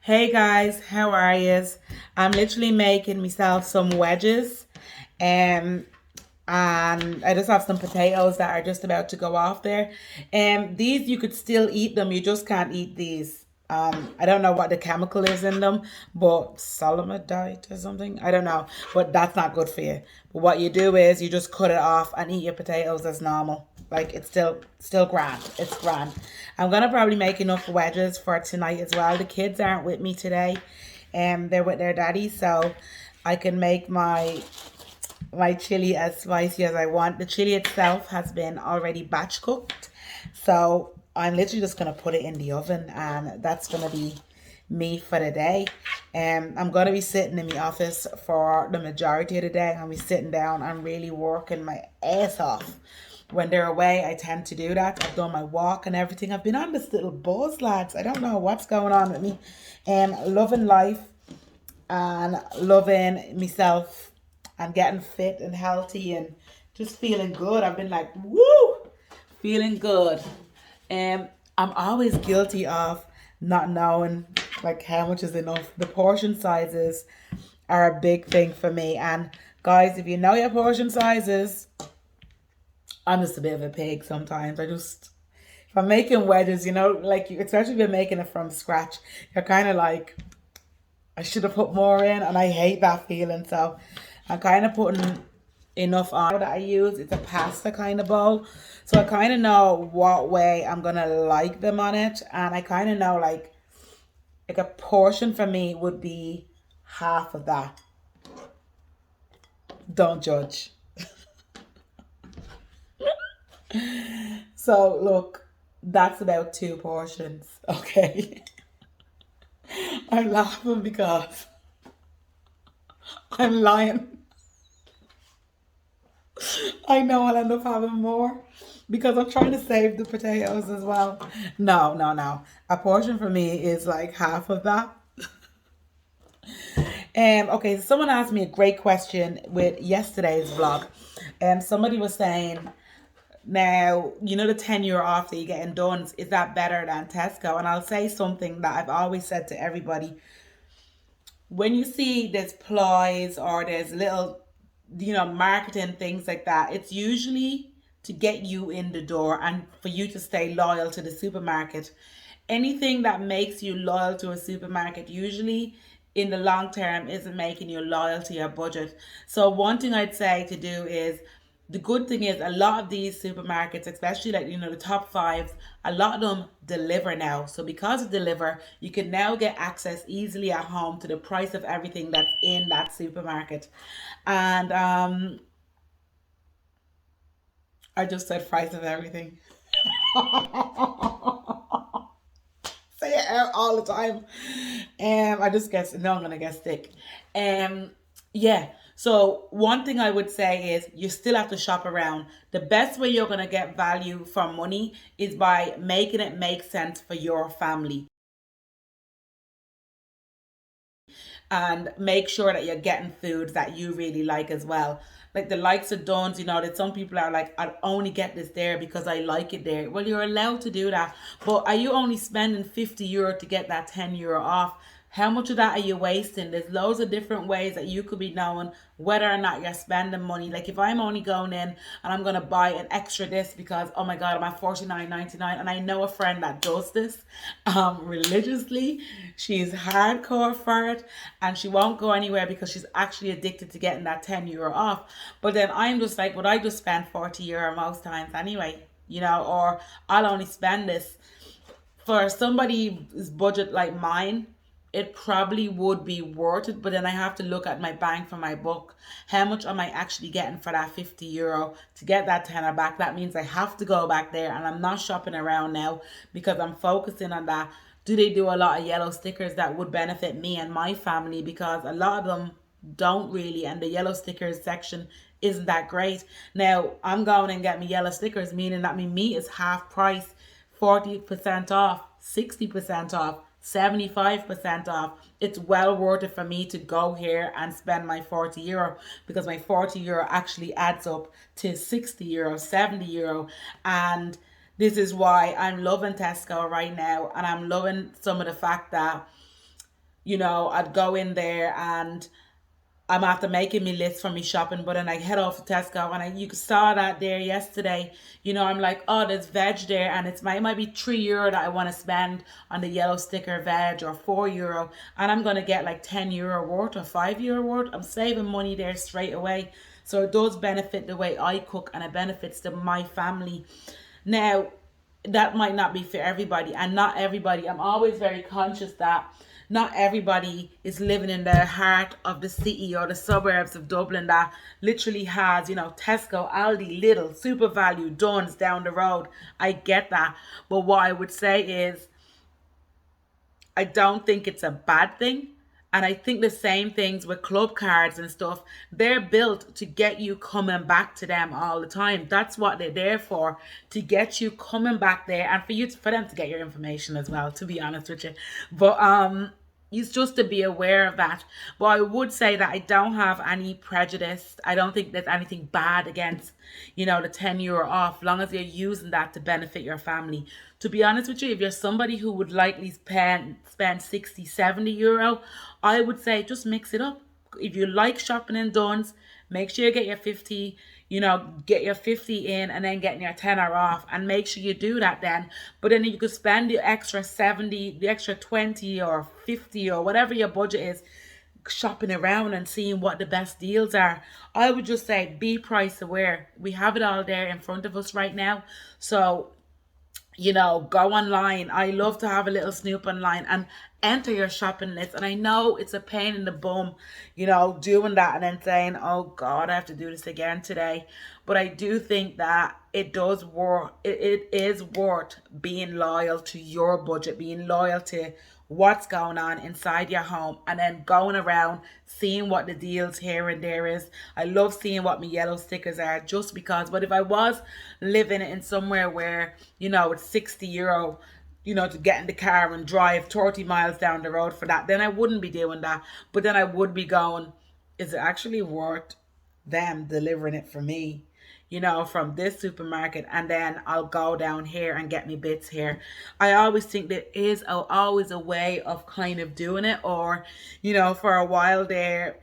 Hey guys, how are yous? I'm literally making myself some wedges. Um and I just have some potatoes that are just about to go off there. These you could still eat them, you just can't eat these. I don't know what the chemical is in them, but solamidite or something. I don't know, but that's not good for you. But what you do is you just cut it off and eat your potatoes as normal. Like it's still grand. It's grand. I'm gonna probably make enough wedges for tonight as well. The kids aren't with me today. They're with their daddy, so I can make my chili as spicy as I want. The chili itself has been already batch cooked. So I'm literally just going to put it in the oven and that's going to be me for the day. I'm going to be sitting in the office for the majority of the day. I'll be sitting down and really working my ass off. When they're away, I tend to do that. I've done my walk and everything. I've been on this little buzz, lads. I don't know what's going on with me. Loving life and loving myself and getting fit and healthy and just feeling good. I've been like, woo, feeling good. I'm always guilty of not knowing like how much is enough. The portion sizes are a big thing for me. And guys, if you know your portion sizes, I'm just a bit of a pig sometimes. If I'm making wedges, like especially if you're making it from scratch, you're kind of like, I should have put more in, and I hate that feeling. So I'm kind of putting enough on that I use. It's a pasta kind of bowl. So I kind of know what way I'm going to like them on it. And I kind of know like a portion for me would be half of that. Don't judge. So look, that's about two portions. Okay. I'm laughing because I'm lying. I know I'll end up having more because I'm trying to save the potatoes as well. No, no, no. A portion for me is like half of that. Okay, so someone asked me a great question with yesterday's vlog. Somebody was saying, now, the 10 euro off that you get in Duns, is that better than Tesco? And I'll say something that I've always said to everybody. When you see there's ploys or there's little, marketing things like that, it's usually to get you in the door and for you to stay loyal to the supermarket. Anything that makes you loyal to a supermarket usually in the long term isn't making you loyal to your budget. So one thing I'd say to do is, the good thing is a lot of these supermarkets, especially like the top five, a lot of them deliver now. So because of deliver, you can now get access easily at home to the price of everything that's in that supermarket. And I just said price of everything. Say it out all the time. I just guess no, I'm gonna get sick. Yeah. So one thing I would say is you still have to shop around. The best way you're gonna get value for money is by making it make sense for your family. And make sure that you're getting foods that you really like as well. Like the likes of Duns, that some people are like, I'll only get this there because I like it there. Well, you're allowed to do that. But are you only spending 50 euro to get that 10 euro off? How much of that are you wasting? There's loads of different ways that you could be knowing whether or not you're spending money. Like if I'm only going in and I'm gonna buy an extra this because oh my god I'm at 49.99, and I know a friend that does this religiously. She's hardcore for it and she won't go anywhere because she's actually addicted to getting that 10 euro off. But then I'm just like, well, I just spend 40 euro most times anyway, or I'll only spend this. For somebody's budget like mine, it probably would be worth it, but then I have to look at my bang for my buck. How much am I actually getting for that 50 euro to get that tenner back? That means I have to go back there, and I'm not shopping around now because I'm focusing on that. Do they do a lot of yellow stickers that would benefit me and my family? Because a lot of them don't really, and the yellow stickers section isn't that great. Now I'm going and get me yellow stickers, meaning that my meat is half price, 40% off, 60% off, 75% off. It's well worth it for me to go here and spend my 40 euro, because my 40 euro actually adds up to 60 euro, 70 euro. And this is why I'm loving Tesco right now, and I'm loving some of the fact that I'd go in there and I'm after making me list for me shopping, but then I head off to Tesco and you saw that there yesterday. I'm like, oh, there's veg there, and it might be €3 that I want to spend on the yellow sticker veg, or €4, and I'm gonna get like €10 worth or €5 worth. I'm saving money there straight away. So it does benefit the way I cook, and it benefits my family. Now, that might not be for everybody, and not everybody, I'm always very conscious that not everybody is living in the heart of the city or the suburbs of Dublin that literally has, Tesco, Aldi, Lidl, Super Value, Dunn's down the road. I get that. But what I would say is, I don't think it's a bad thing. And I think the same things with club cards and stuff. They're built to get you coming back to them all the time. That's what they're there for, to get you coming back there, and for them to get your information as well, to be honest with you. But it's just to be aware of that. But I would say that I don't have any prejudice. I don't think there's anything bad against, the €10 off, long as you're using that to benefit your family. To be honest with you, if you're somebody who would likely spend 60, €70, I would say just mix it up. If you like shopping in Dunn's, make sure you get your 50, get your 50 in, and then getting your tenner off, and make sure you do that then. But then you could spend the extra 70, the extra 20 or 50 or whatever your budget is, shopping around and seeing what the best deals are. I would just say be price aware. We have it all there in front of us right now. So go online. I love to have a little snoop online and enter your shopping list. And I know it's a pain in the bum, doing that and then saying, oh God, I have to do this again today. But I do think that it is worth being loyal to your budget, being loyal to what's going on inside your home, and then going around seeing what the deals here and there is. I love seeing what my yellow stickers are, just because. But if I was living in somewhere where it's €60 to get in the car and drive 30 miles down the road for that, then I wouldn't be doing that. But then I would be going, is it actually worth them delivering it for me, from this supermarket, and then I'll go down here and get me bits here. I always think there is always a way of kind of doing it. Or, for a while there,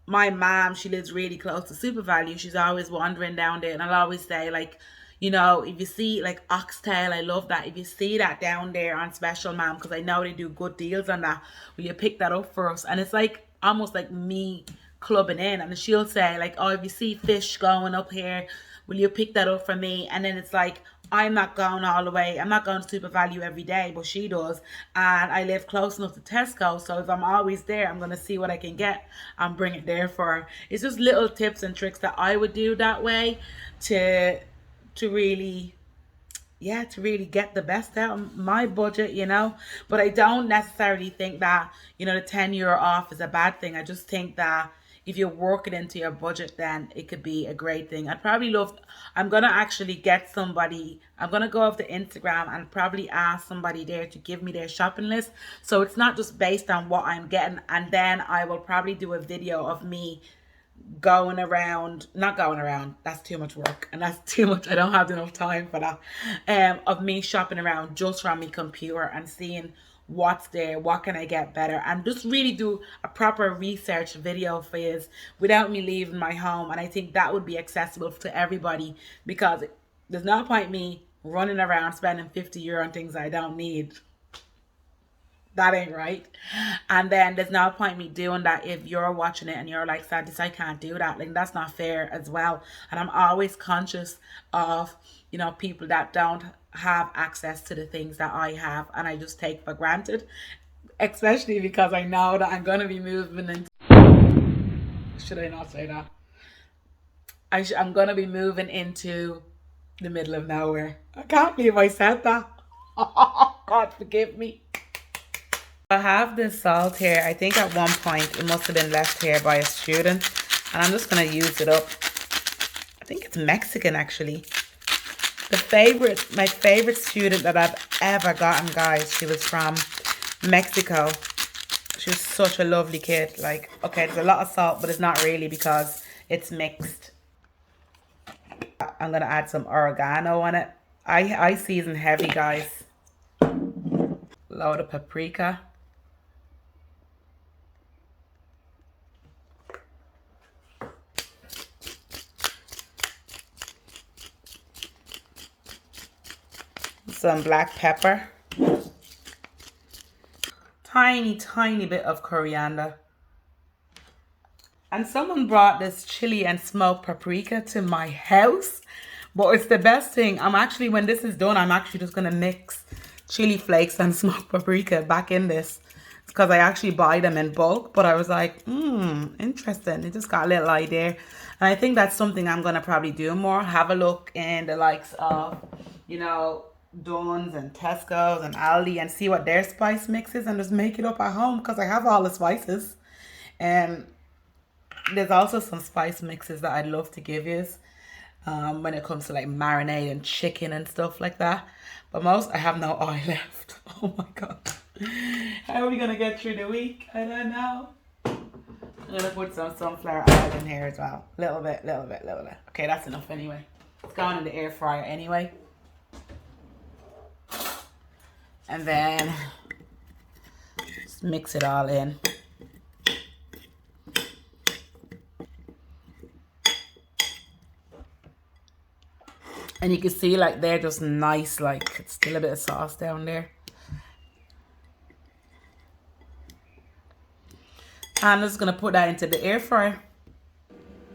my mom, she lives really close to Super Value. She's always wandering down there, and I'll always say, like, if you see like oxtail, I love that. If you see that down there on special, ma'am, because I know they do good deals on that, will you pick that up for us? And it's like almost like me clubbing in, and she'll say like, oh, if you see fish going up here, will you pick that up for me? And then it's like, I'm not going all the way. I'm not going to Super Value every day, but she does. And I live close enough to Tesco, so if I'm always there, I'm going to see what I can get and bring it there for her. It's just little tips and tricks that I would do that way to really get the best out of my budget, But I don't necessarily think that, the €10 off is a bad thing. I just think that if you work it into your budget, then it could be a great thing. I'm going to actually I'm going to go off to Instagram and probably ask somebody there to give me their shopping list. So it's not just based on what I'm getting. And then I will probably do a video of me not going around, that's too much work, and that's too much, I don't have enough time for that, of me shopping around just from my computer and seeing what's there, what can I get better, and just really do a proper research video for you without me leaving my home. And I think that would be accessible to everybody, because there's no point me running around spending €50 on things I don't need. That ain't right. And then there's no point me doing that if you're watching it and you're like, Sadis, I can't do that. Like, that's not fair as well. And I'm always conscious of, people that don't have access to the things that I have, and I just take for granted, especially because I know that I'm going to be moving into, should I not say that? I'm going to be moving into the middle of nowhere. I can't believe I said that. God forgive me. I have this salt here. I think at one point it must have been left here by a student, and I'm just going to use it up. I think it's Mexican, actually. My favorite student that I've ever gotten, guys, she was from Mexico. She was such a lovely kid. Like, okay, there's a lot of salt, but it's not really because it's mixed. I'm going to add some oregano on it. I season heavy, guys. Load of paprika. some black pepper, tiny bit of coriander. And someone brought this chili and smoked paprika to my house. But it's the best thing. When this is done, I'm actually just going to mix chili flakes and smoked paprika back in this. It's because I actually buy them in bulk. But I was like, interesting. It just got a little idea. And I think that's something I'm going to probably do more. Have a look in the likes of, Dunn's and Tesco's and Aldi and see what their spice mix is and just make it up at home because I have all the spices. And there's also some spice mixes that I'd love to give you when it comes to like marinating chicken and stuff like that. But I have no oil left. Oh my God. How are we going to get through the week? I don't know. I'm going to put some sunflower oil in here as well. Little bit. Okay, that's enough anyway. It's going in the air fryer anyway. And then just mix it all in. And you can see like they're just nice, like it's still a bit of sauce down there. I'm just gonna put that into the air fryer.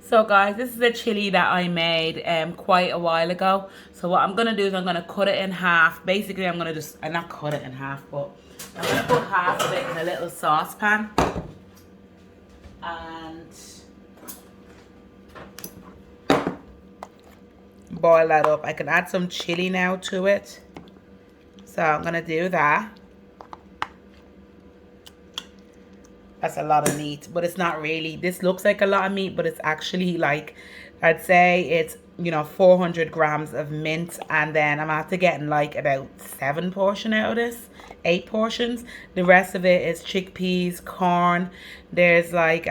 So guys, this is a chili that I made quite a while ago. So what I'm gonna do is I'm gonna cut it in half. Basically, I'm gonna not cut it in half, but I'm gonna put half of it in a little saucepan. And boil that up. I can add some chili now to it. So I'm gonna do that. That's a lot of meat, but it's not really. This looks like a lot of meat, but it's actually like, I'd say it's, 400 grams of mint. And then I'm after getting like about 7 portions out of this, 8 portions. The rest of it is chickpeas, corn. There's like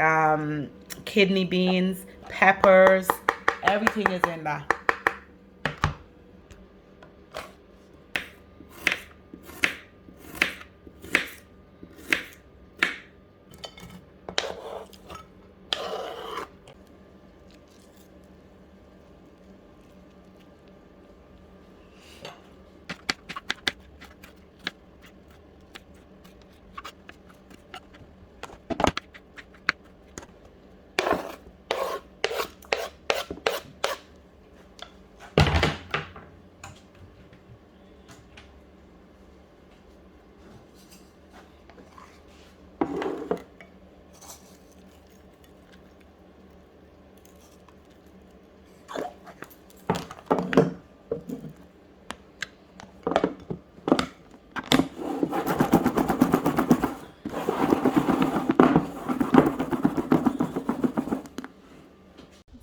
kidney beans, peppers. Everything is in that.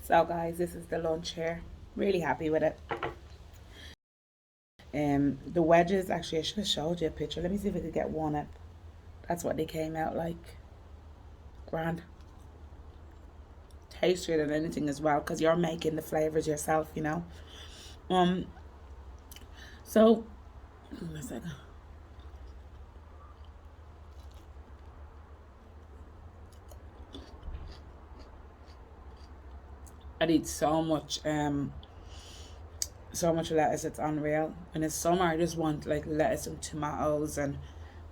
So guys, this is the lunch here. Really happy with it. The wedges, actually I should have showed you a picture. Let me see if I could get one up. That's what they came out like. Grand. Tastier than anything as well, because you're making the flavors yourself, So give me a second. I eat so much lettuce, it's unreal. When it's summer, I just want like lettuce and tomatoes and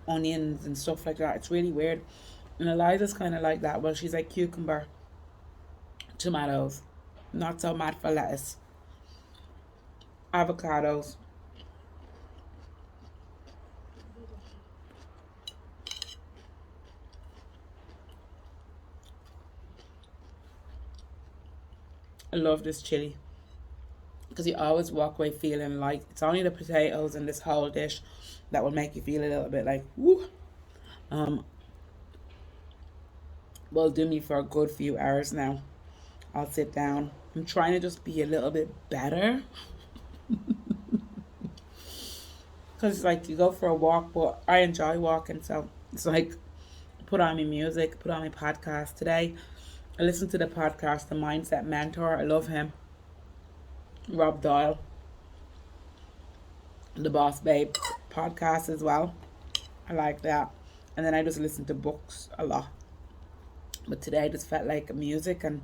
onions and stuff like that. It's really weird. And Eliza's kind of like that. Well, she's like cucumber, tomatoes, not so mad for lettuce, avocados. I love this chili because you always walk away feeling like it's only the potatoes in this whole dish that will make you feel a little bit like woo. Will do me for a good few hours now. I'll sit down. I'm trying to just be a little bit better because like you go for a walk, but I enjoy walking, so it's like put on my music, put on my podcast. Today I listened to the podcast The Mindset Mentor. I love him. Rob Doyle, the Boss Babe podcast as well. I like that. And then I just listen to books a lot. But today I just felt like music, and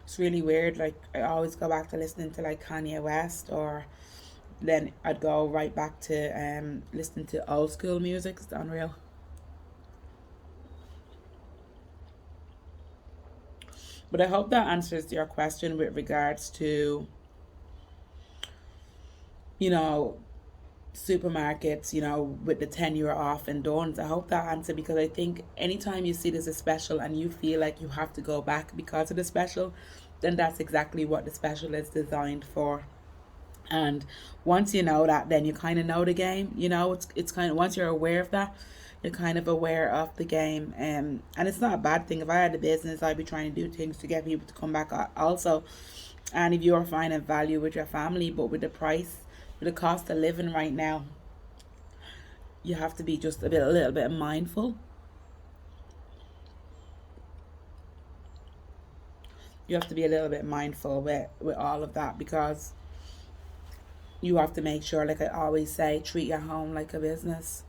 it's really weird. Like I always go back to listening to like Kanye West or then I'd go right back to listening to old school music. It's unreal. But I hope that answers your question with regards to, you know, supermarkets, with the 10 euro off and don't. I hope that answer, because I think anytime you see there's a special and you feel like you have to go back because of the special, then that's exactly what the special is designed for. And once you know that, then you kind of know the game. It's kind of, once you're aware of that, you're kind of aware of the game. And it's not a bad thing. If I had a business, I'd be trying to do things to get people to come back also. And if you're finding value with your family, but with the price, with the cost of living right now, you have to be just a little bit mindful. You have to be a little bit mindful with all of that, because you have to make sure, like I always say, treat your home like a business.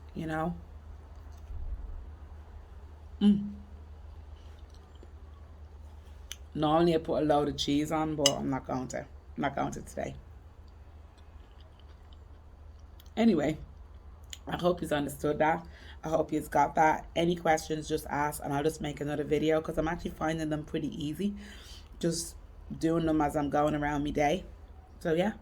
Normally I put a load of cheese on, but I'm not going to. I'm not going to today. Anyway, I hope you've understood that. I hope you've got that. Any questions, just ask, and I'll just make another video, because I'm actually finding them pretty easy. Just doing them as I'm going around my day. So yeah.